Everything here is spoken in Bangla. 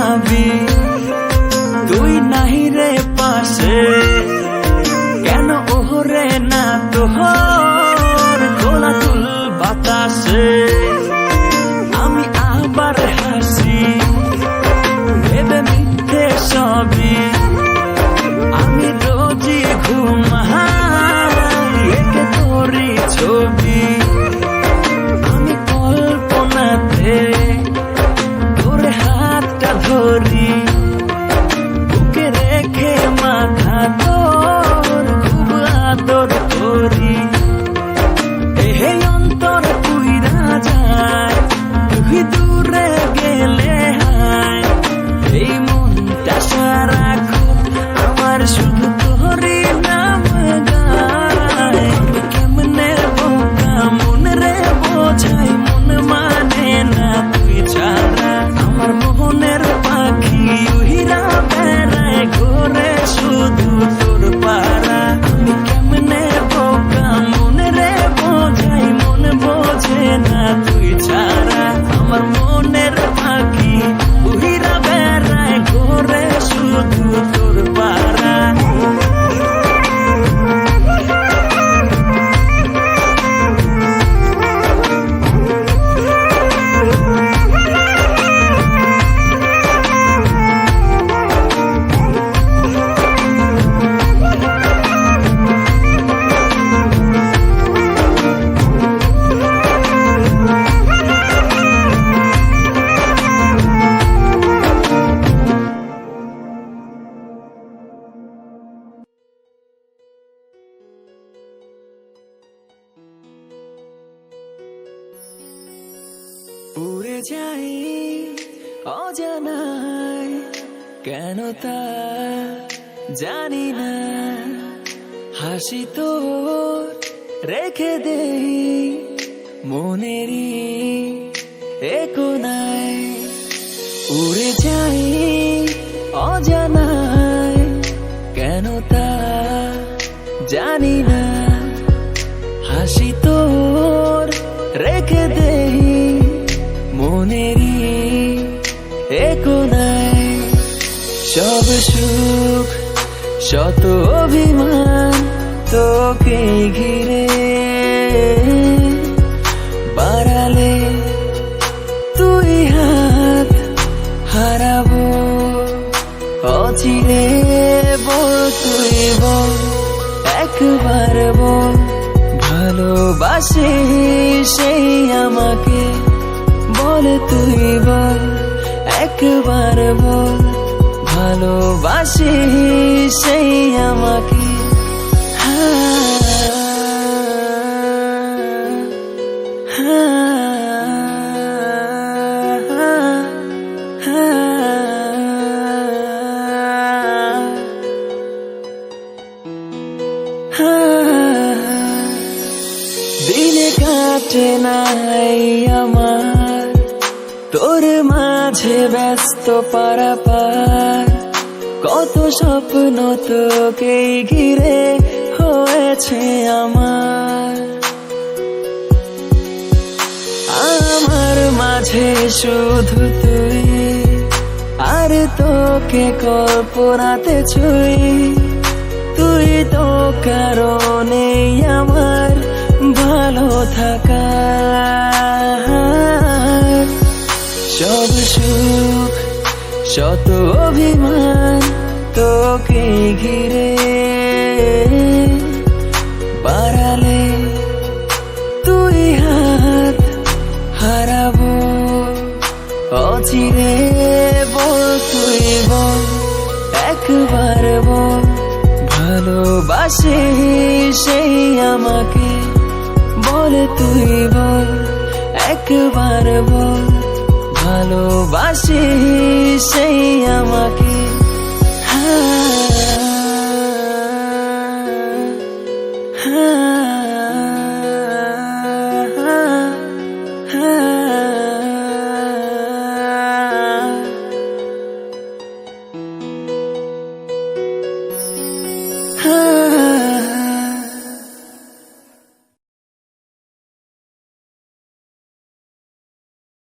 ভাবি তুই নাহি রে পাশে, কেন ওহরে না তোহর খোলা তুল বাতাসে। আমি আবার হাসি ভেবে মিথ্যে সবই, আমি রোজই ঘুমাই একে তোরই ছবি। আমি কল্পনাতে তোর হাতটা ধরি, বুকে রেখে মাথা তোর খুব আদর করি। এহে অন্তর পুইরা যায় তুই দূরে গেলে হায়, এই মনটা সারাক্ষণ আমার শুধু তোরই নাম গায়। আমি কেমনে বোকা মন রে বোঝাই, মন মানে না তুই ছাড়া। আমার মোহনের পাখি উহিরা বেড়ায় ঘোরে শুধু তোর পাড়া। আমি কেমনে বোকা মন রে বোঝাই, মন বোঝে না তুই ছাড়া। আমার মনের পাখি উহিরা বেড়ায় ঘোরে শুধু তোর পাড়া। উড়ে যাই অজানায়, কেন তা জানি না। হাসি তোর রেখে দেই মনেরই এ কোনায়। উড়ে যাই অজানায়, কেন তা জানি না। হাসি তোর রেখে দেই মনেরই এ কোনায়। সব সুখ শত অভিমান তোকে ঘিরে, বাড়ালে তুই হাত হারাবো অচিরে। বল তুই বল একবার বল, ভালোবাসি সেই আমাকে। বল তুই বল একবার বল, ভালোবাসি সেই আমাকে। দিনে কাটে নাই আমার তোর মাঝে ব্যস্ত পারাপার। কত স্বপ্ন তোকে ঘিরে হয়েছে আমার। আমার মাঝে শুধু তুই, আর তোকে কল্পনাতে ছুঁই। তুই তো কারণে আমার ভালো থাকা। সব সুখ শত অভিমান তোকে ঘিরে, বাড়ালে তুই হাত হারাবো অচিরে। বল তুই বল একবার বল, ভালোবাসি সেই আমাকে। বল তুই বল একবার বল, ভালোবাসি সেই আমাকে।